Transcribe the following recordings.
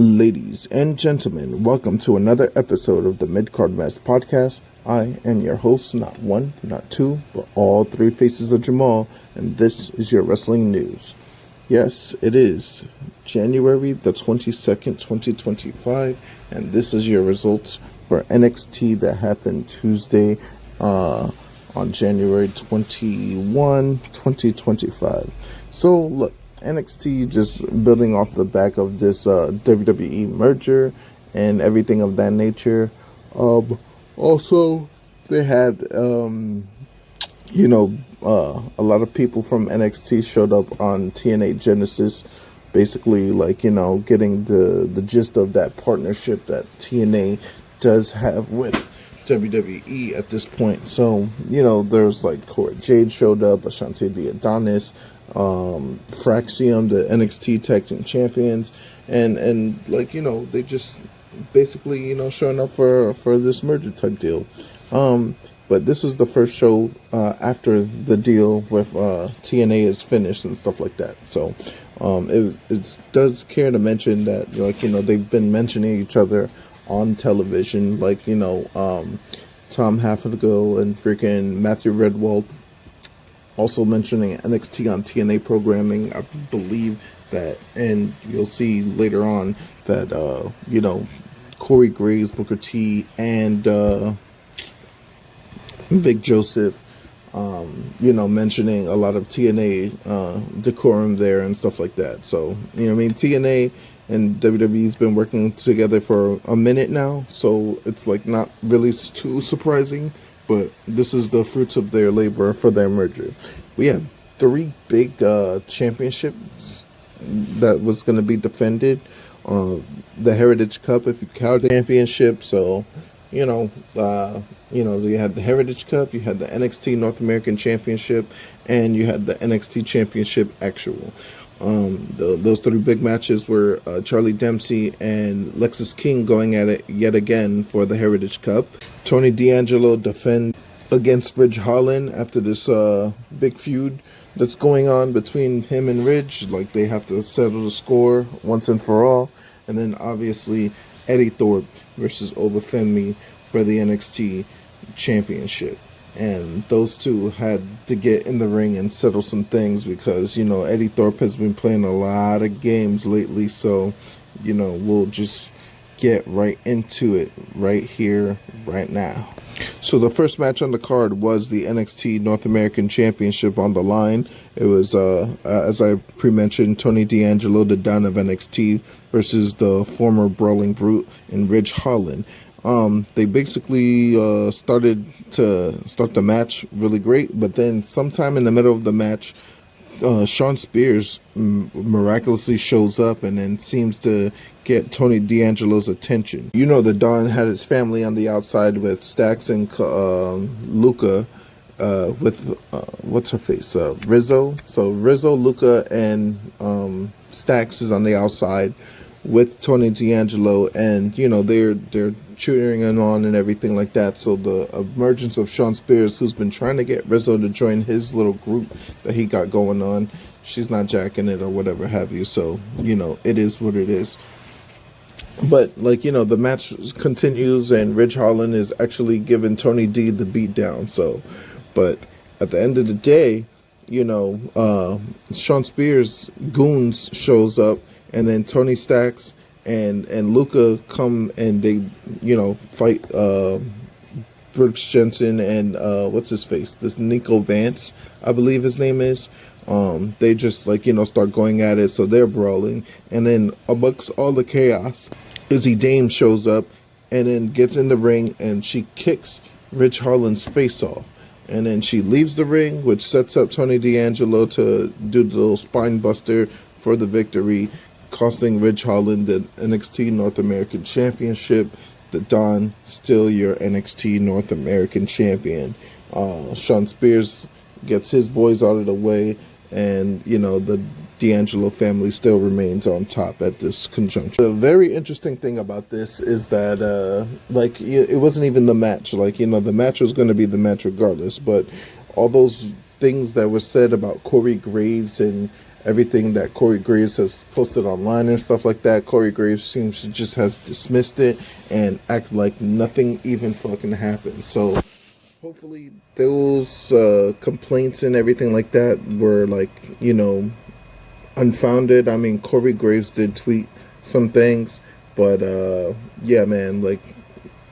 Ladies and gentlemen, welcome to another episode of the Midcard Mess podcast. I am your host, not one, not two, but all three faces of Jamal, and this is your wrestling news. Yes, it is January the 22nd, 2025, and this is your results for NXT that happened Tuesday on January 21, 2025. So, look. NXT just building off the back of this WWE merger and everything of that nature. Also, they had, a lot of people from NXT showed up on TNA Genesis, basically, getting the gist of that partnership that TNA does have with WWE at this point. So, there's Cora Jade showed up, Ashante the Adonis, Fraxium, the NXT Tag Team Champions, and they just basically, showing up for this merger type deal. But this was the first show after the deal with TNA is finished and stuff like that. So it does care to mention that, they've been mentioning each other on television, Tom Haffengill and freaking Matthew Redwald also mentioning NXT on TNA programming. I believe that, and you'll see later on that, Corey Graves, Booker T, and Vic Joseph, mentioning a lot of TNA decorum there and stuff like that. So, TNA and WWE's been working together for a minute now, so it's not really too surprising. But this is the fruits of their labor for their merger. We have three big championships that was going to be defended. The Heritage Cup, if you count the championship. So, you had the Heritage Cup, you had the NXT North American Championship, and you had the NXT Championship Actual. Those three big matches were Charlie Dempsey and Lexis King going at it yet again for the Heritage Cup. Tony D'Angelo defend against Ridge Holland after this big feud that's going on between him and Ridge. They have to settle the score once and for all. And then obviously Eddie Thorpe versus Obafemi for the NXT Championship. And those two had to get in the ring and settle some things because, Eddie Thorpe has been playing a lot of games lately. So, we'll just get right into it right here, right now. So the first match on the card was the NXT North American Championship on the line. It was, as I pre-mentioned, Tony D'Angelo, the Don of NXT, versus the former Brawling Brute in Ridge Holland. They basically started the match really great, but then sometime in the middle of the match, Shawn Spears miraculously shows up and then seems to get Tony D'Angelo's attention. The Don had his family on the outside with Stax and Luca, with what's her face, Rizzo. So Rizzo, Luca, and Stax is on the outside with Tony D'Angelo, and they're cheering him on and everything like that. So the emergence of Shawn Spears, who's been trying to get Rizzo to join his little group that he got going on, she's not jacking it or whatever have you. So it is what it is. But the match continues, and Ridge Holland is actually giving Tony D the beat down. So, but at the end of the day, Shawn Spears goons shows up, and then Tony Stax and Luca come and they, fight Brooks Jensen and what's his face? This Nico Vance, I believe his name is. They just start going at it, so they're brawling, and then amongst all the chaos, Izzy Dame shows up and then gets in the ring and she kicks Ridge Holland's face off. And then she leaves the ring, which sets up Tony D'Angelo to do the little spine buster for the victory, costing Ridge Holland the NXT North American Championship. The Don, still your NXT North American Champion. Shawn Spears gets his boys out of the way, and, the D'Angelo family still remains on top at this conjunction. The very interesting thing about this is that, it wasn't even the match. The match was going to be the match regardless, but all those things that were said about Corey Graves and everything that Corey Graves has posted online and stuff like that. Corey Graves seems to just has dismissed it and act like nothing even fucking happened. So hopefully those complaints and everything like that were like, unfounded. I mean, Corey Graves did tweet some things, but yeah, man, like,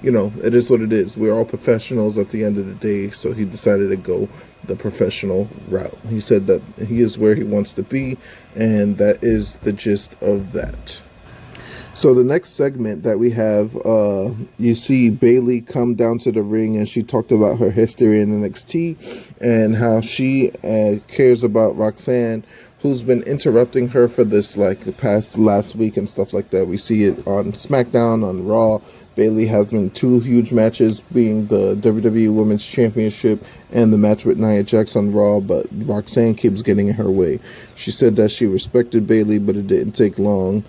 it is what it is. We're all professionals at the end of the day, so he decided to go the professional route. He said that he is where he wants to be, and that is the gist of that. So the next segment that we have, you see Bayley come down to the ring, and she talked about her history in NXT and how she cares about Roxanne, who's been interrupting her for this like the past last week and stuff like that. We see it on SmackDown, on Raw. Bayley has been 2 huge matches, being the WWE Women's Championship and the match with Nia Jax on Raw, but Roxanne keeps getting in her way. She said that she respected Bayley, but it didn't take long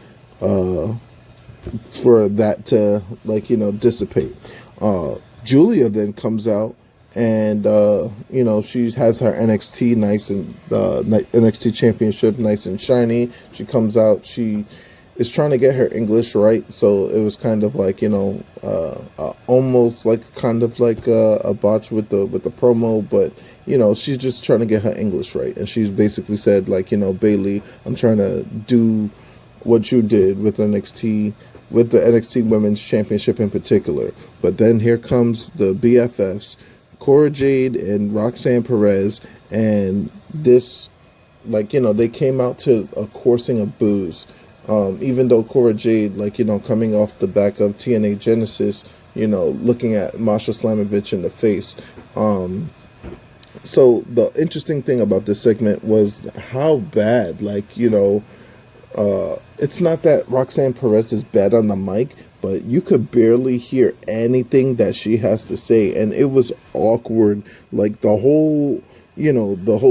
for that to dissipate. Julia then comes out and she has her NXT nice and NXT championship nice and shiny. She comes out, she is trying to get her English right, so it was kind of like almost like kind of like a botch with the promo, but she's just trying to get her English right, and she's basically said like, Bayley, I'm trying to do what you did with NXT, with the NXT Women's Championship in particular. But then here comes the BFFs, Cora Jade and Roxanne Perez, and this, they came out to a coursing of boos. Even though Cora Jade, coming off the back of TNA Genesis, looking at Masha Slamovich in the face. So the interesting thing about this segment was how bad, it's not that Roxanne Perez is bad on the mic, but you could barely hear anything that she has to say, and it was awkward. Like the whole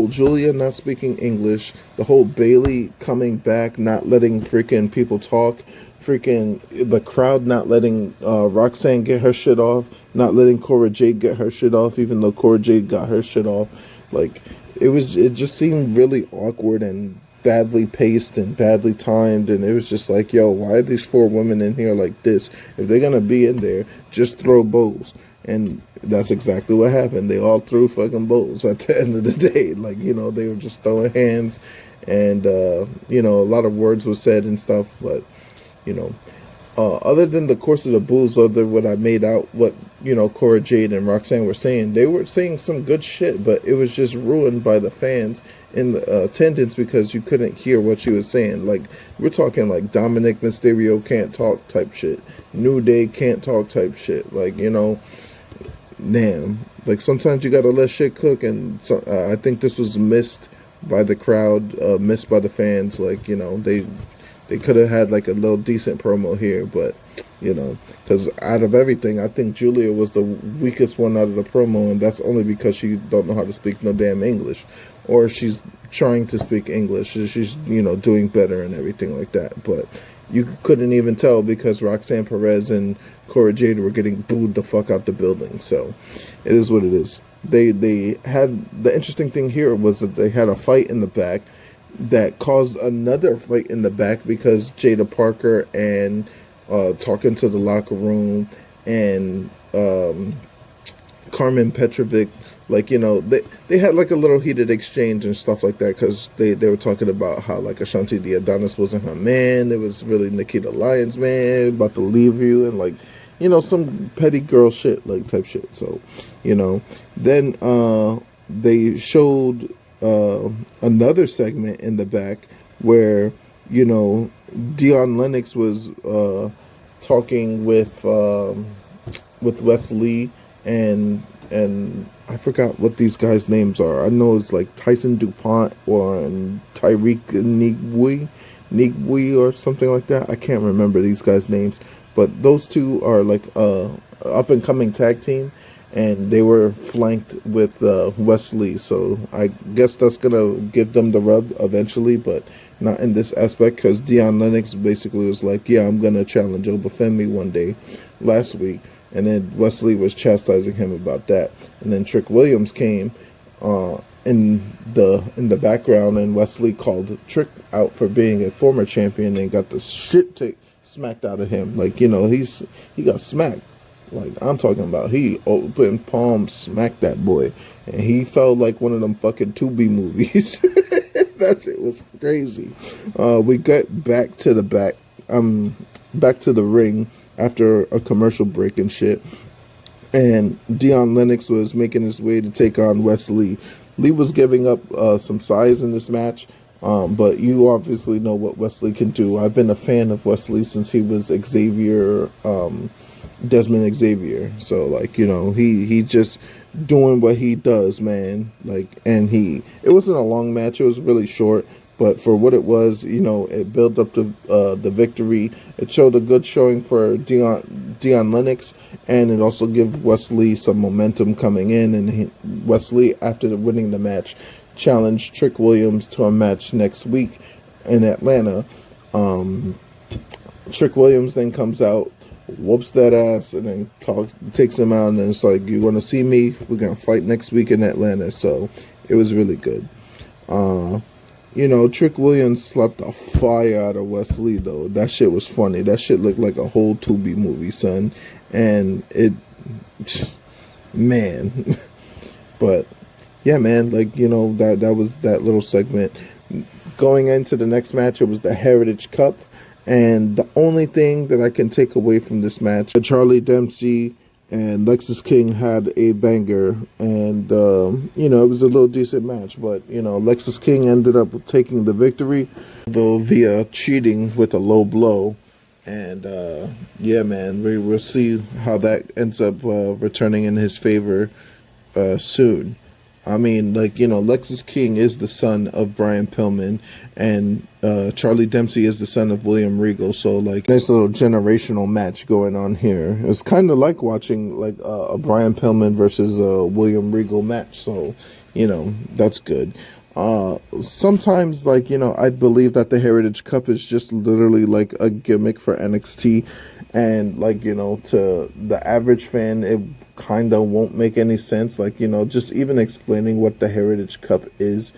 Julia not speaking English, the whole Bayley coming back, not letting freaking people talk, freaking the crowd not letting Roxanne get her shit off, not letting Cora Jade get her shit off, even though Cora Jade got her shit off. Like it just seemed really awkward and badly paced and badly timed, and it was just like, yo, why are these 4 women in here like this? If they're gonna be in there, just throw bows. And that's exactly what happened. They all threw fucking bows at the end of the day. They were just throwing hands, and a lot of words were said and stuff, but other than the course of the boos, other what I made out what Cora Jade and Roxanne were saying, they were saying some good shit, but it was just ruined by the fans in the attendance because you couldn't hear what she was saying. Like, we're talking like Dominic Mysterio can't talk type shit, New Day can't talk type shit. Damn. Like, sometimes you gotta let shit cook, and so I think this was missed by the crowd, missed by the fans. They could have had like a little decent promo here, but because out of everything, I think Julia was the weakest one out of the promo, and that's only because she don't know how to speak no damn English, or she's trying to speak English. She's doing better and everything like that, but you couldn't even tell because Roxanne Perez and Cora Jade were getting booed the fuck out the building. So it is what it is. They had, the interesting thing here was that they had a fight in the back that caused another fight in the back because Jada Parker and talking to the locker room and Carmen Petrovic, they had like a little heated exchange and stuff like that because they were talking about how like Ashanti the Adonis wasn't her man. It was really Nikita Lyons' man, about to leave you, and some petty girl shit type shit. So then they showed another segment in the back where Dion Lennox was talking with Wes Lee and I forgot what these guys' names are. I know it's like Tyson DuPont or Tyreek Nigui or something like that. I can't remember these guys' names, but those two are like up and coming tag team, and they were flanked with Wes Lee. So I guess that's gonna give them the rub eventually, but not in this aspect, because Dion Lennox basically was like, yeah, I'm gonna challenge Obafemi one day last week, and then Wes Lee was chastising him about that, and then Trick Williams came in the background, and Wesley called Trick out for being a former champion and got the shit smacked out of him. Like, he got smacked. Like, I'm talking about, he open palm smacked that boy, and he felt like one of them fucking Tubi movies. That shit was crazy. We got back to back to the ring after a commercial break and shit. And Dion Lennox was making his way to take on Wesley. Lee was giving up some size in this match, but you obviously know what Wesley can do. I've been a fan of Wesley since he was Desmond Xavier. So, like, he just doing what he does, man. Like, and it wasn't a long match. It was really short. But for what it was, it built up the victory. It showed a good showing for Dion Lennox, and it also gave Wesley some momentum coming in. And Wesley, after winning the match, challenged Trick Williams to a match next week in Atlanta. Trick Williams then comes out, whoops that ass, and then takes him out, and it's like, you want to see me? We're going to fight next week in Atlanta. So it was really good. Trick Williams slapped the fire out of Wesley, though. That shit was funny. That shit looked like a whole Tubi movie, son. And man. But, yeah, man, like, that was that little segment. Going into the next match, it was the Heritage Cup. And the only thing that I can take away from this match, Charlie Dempsey and Lexis King had a banger, and it was a little decent match, but Lexis King ended up taking the victory, though via cheating with a low blow. And yeah, man, we will see how that ends up returning in his favor soon. I mean, like, Lexis King is the son of Brian Pillman, and Charlie Dempsey is the son of William Regal. So, like, nice little generational match going on here. It's kind of like watching, like, a Brian Pillman versus a William Regal match. So, that's good. Sometimes, like, I believe that the Heritage Cup is just literally like a gimmick for NXT. And, like, to the average fan, it kind of won't make any sense. Like, just even explaining what the Heritage Cup is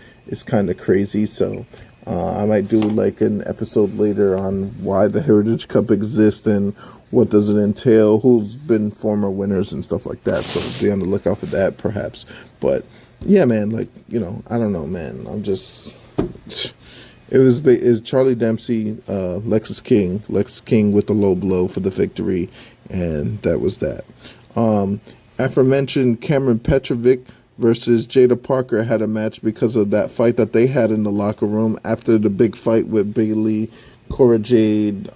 kind of crazy. So I might do, like, an episode later on why the Heritage Cup exists and what does it entail, who's been former winners and stuff like that. So be on the lookout for that, perhaps. But, yeah, man, like, I don't know, man. I'm just... It was Charlie Dempsey, Lexis King with the low blow for the victory, and that was that. Aforementioned Cameron Petrovic versus Jada Parker had a match because of that fight that they had in the locker room after the big fight with Bayley, Cora Jade,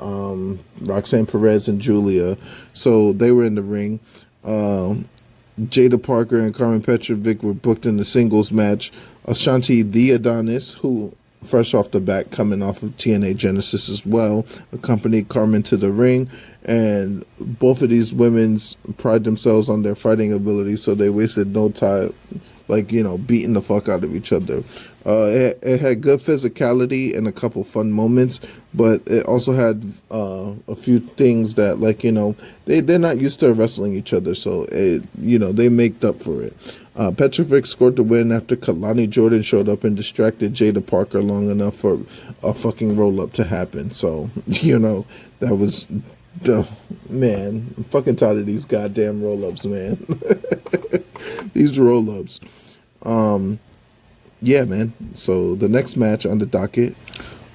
Roxanne Perez, and Julia. So they were in the ring. Jada Parker and Cameron Petrovic were booked in the singles match. Ashanti the Adonis, who fresh off the bat, coming off of TNA Genesis as well, accompanied Carmen to the ring, and both of these women's pride themselves on their fighting ability, so they wasted no time, like, beating the fuck out of each other. It had good physicality and a couple fun moments, but it also had a few things that, like, they're not used to wrestling each other, so they made up for it. Petrovic scored the win after Kalani Jordan showed up and distracted Jada Parker long enough for a fucking roll-up to happen. So, that was the... Man, I'm fucking tired of these goddamn roll-ups, man. These roll-ups. Yeah, man. So, the next match on the docket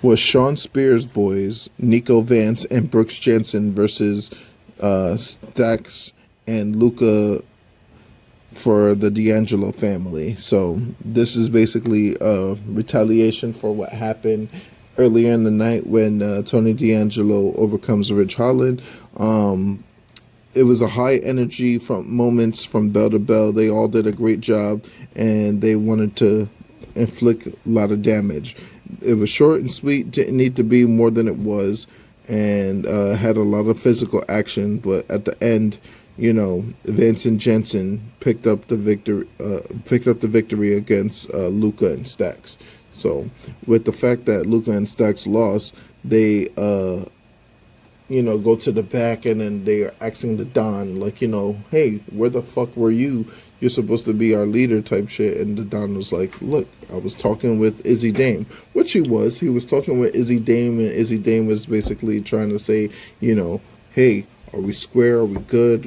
was Sean Spears' boys, Nico Vance and Brooks Jensen versus Stax and Luca for the D'Angelo family. So this is basically a retaliation for what happened earlier in the night when Tony D'Angelo overcomes Ridge Holland. It was a high energy from moments from bell to bell. They all did a great job, and they wanted to inflict a lot of damage. It was short and sweet, didn't need to be more than it was, and had a lot of physical action, but at the end, Vincent Jensen picked up the victory against Luca and Stax. So with the fact that Luca and Stax lost, they go to the back, and then they are asking the Don, like, hey, where the fuck were you? You're supposed to be our leader type shit. And the Don was like, look, I was talking with Izzy Dame, which he was. He was talking with Izzy Dame, and Izzy Dame was basically trying to say, hey, are we square? Are we good?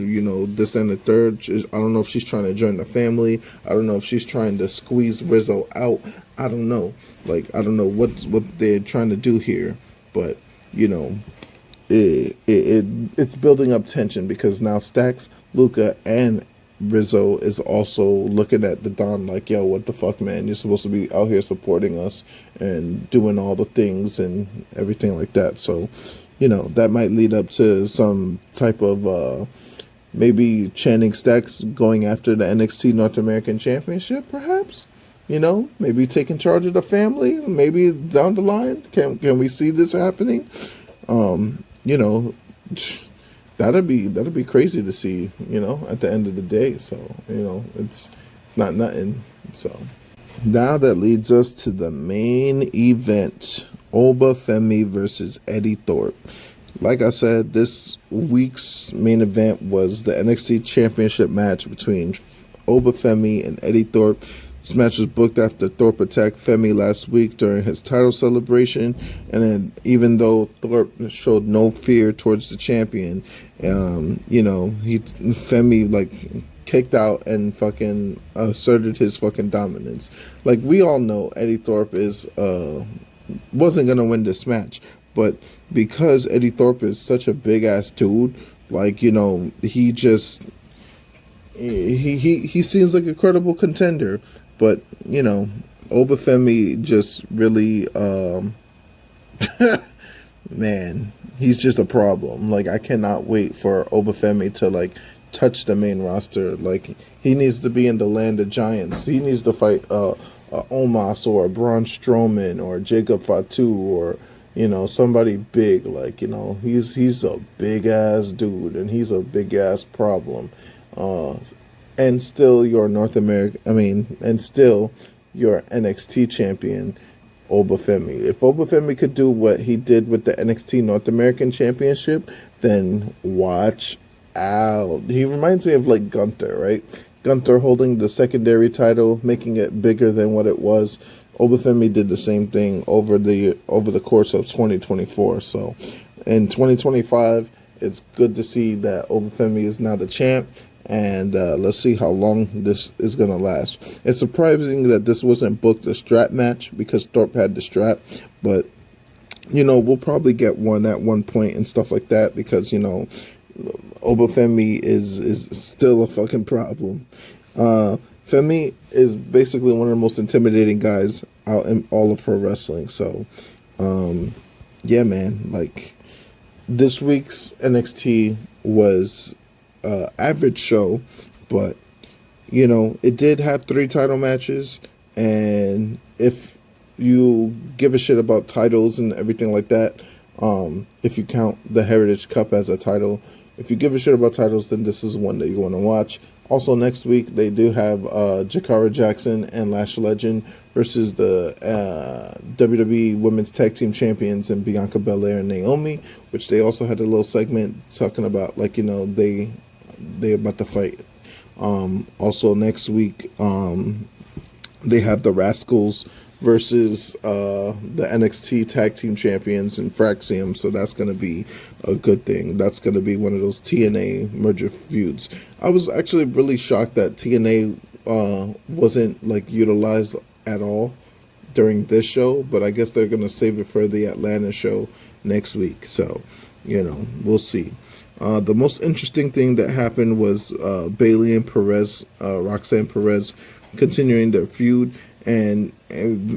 This and the third. I don't know if she's trying to join the family. I don't know if she's trying to squeeze Rizzo out. I don't know. Like, I don't know what they're trying to do here. But, it's building up tension because now Stacks, Luca, and Rizzo is also looking at the Don like, yo, what the fuck, man? You're supposed to be out here supporting us and doing all the things and everything like that. So, that might lead up to some type of maybe Channing Stacks going after the NXT North American Championship, perhaps. Maybe taking charge of the family. Maybe down the line, can we see this happening? You know, that'd be crazy to see, at the end of the day. So, it's not nothing. So now that leads us to the main event. Oba Femi versus Eddie Thorpe. Like I said, this week's main event was the NXT Championship match between Oba Femi and Eddie Thorpe. This match was booked after Thorpe attacked Femi last week during his title celebration, and then even though Thorpe showed no fear towards the champion, Femi like kicked out and fucking asserted his fucking dominance. Like, we all know Eddie Thorpe wasn't gonna win this match, but because Eddie Thorpe is such a big ass dude, like, he just he seems like a credible contender. But, Oba Femi just really, man, he's just a problem. Like, I cannot wait for Oba Femi to, like, touch the main roster. Like, he needs to be in the land of giants. He needs to fight Omos or Braun Strowman or Jacob Fatu or, somebody big. Like, he's a big-ass dude, and he's a big-ass problem. And still your and still your NXT champion, Oba Femi. If Oba Femi could do what he did with the NXT North American Championship, then watch out. He reminds me of like Gunther, right? Gunther holding the secondary title, making it bigger than what it was. Oba Femi did the same thing over the course of 2024. So in 2025, it's good to see that Oba Femi is now the champ. And let's see how long this is going to last. It's surprising that this wasn't booked a strap match because Thorpe had the strap. But, we'll probably get one at one point and stuff like that because, Oba Femi is still a fucking problem. Femi is basically one of the most intimidating guys out in all of pro wrestling. So, yeah, man. Like, this week's NXT was average show, but it did have 3 title matches, and if you give a shit about titles and everything like that, if you count the Heritage Cup as a title, if you give a shit about titles, then this is one that you want to watch. Also, next week they do have Jakara Jackson and Lash Legend versus the WWE Women's Tag Team Champions and Bianca Belair and Naomi, which they also had a little segment talking about, like, they're about to fight. Also next week, they have the Rascals versus the NXT Tag Team Champions and Fraxium, so that's going to be a good thing. That's going to be one of those TNA merger feuds. I was actually really shocked that TNA wasn't like utilized at all during this show, but I guess they're going to save it for the Atlanta show next week, so we'll see. The most interesting thing that happened was Bayley and Perez, Roxanne Perez, continuing their feud, and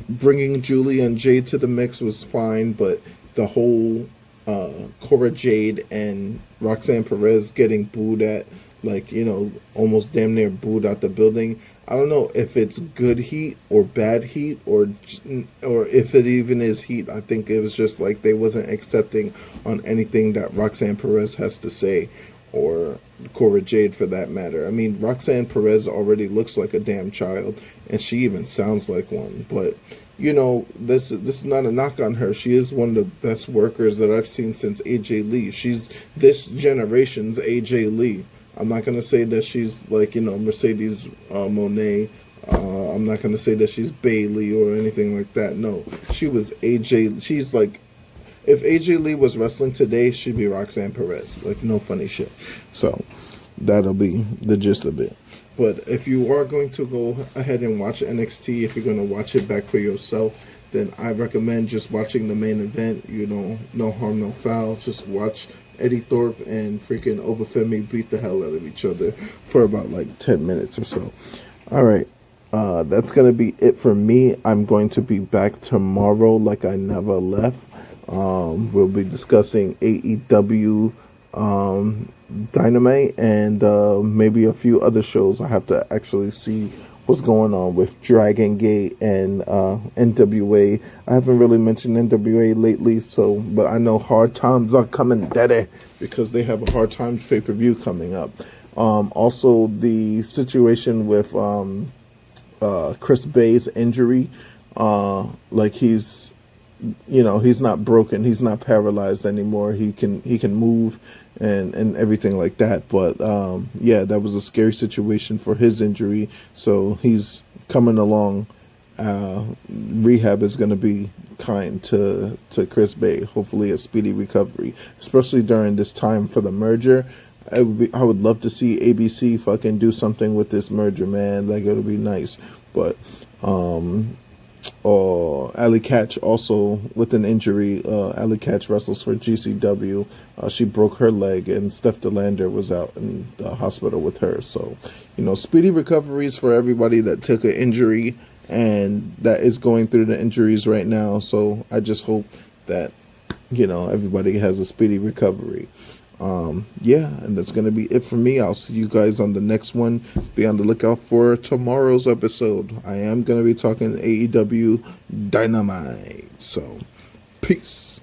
bringing Julia and Jade to the mix was fine, but the whole Cora Jade and Roxanne Perez getting booed at, like, almost damn near booed out the building. I don't know if it's good heat or bad heat or if it even is heat. I think it was just like they wasn't accepting on anything that Roxanne Perez has to say, or Cora Jade for that matter. I mean, Roxanne Perez already looks like a damn child, and she even sounds like one. But this is not a knock on her. She is one of the best workers that I've seen since AJ Lee. She's this generation's AJ Lee. I'm not gonna say that she's like Mercedes Monet. I'm not gonna say that she's Bailey or anything like that. No, she was AJ. She's like, if AJ Lee was wrestling today, she'd be Roxanne Perez. Like, no funny shit. So that'll be the gist of it. But if you are going to go ahead and watch NXT, if you're going to watch it back for yourself, then I recommend just watching the main event. No harm, no foul. Just watch Eddie Thorpe and freaking Obafemi beat the hell out of each other for about like 10 minutes or so. All right. That's going to be it for me. I'm going to be back tomorrow like I never left. We'll be discussing AEW Dynamite and maybe a few other shows. I have to actually see what's going on with Dragon Gate and NWA. I haven't really mentioned NWA lately, but I know Hard Times are coming, daddy, because they have a Hard Times pay-per-view coming up. Also, the situation with Chris Bay's injury, like he's not broken, he's not paralyzed anymore. He can move and everything like that. But yeah, that was a scary situation for his injury. So he's coming along. Rehab is going to be kind to Chris Bay. Hopefully a speedy recovery, especially during this time for the merger. I would love to see ABC fucking do something with this merger, man. Like, it'll be nice. But Allie Katch also with an injury. Allie Katch wrestles for GCW. She broke her leg, and Steph DeLander was out in the hospital with her. So, speedy recoveries for everybody that took an injury and that is going through the injuries right now. So I just hope that everybody has a speedy recovery. Yeah, and that's going to be it for me. I'll see you guys on the next one. Be on the lookout for tomorrow's episode. I am going to be talking AEW Dynamite. So, peace.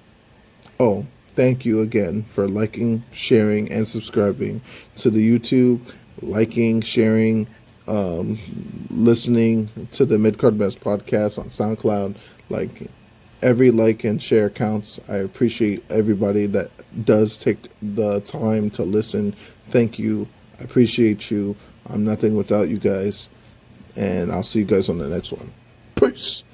Oh, thank you again for liking, sharing, and subscribing to the YouTube. Liking, sharing, listening to the Midcard Best podcast on SoundCloud. Every like and share counts. I appreciate everybody that does take the time to listen. Thank you. I appreciate you. I'm nothing without you guys. And I'll see you guys on the next one. Peace.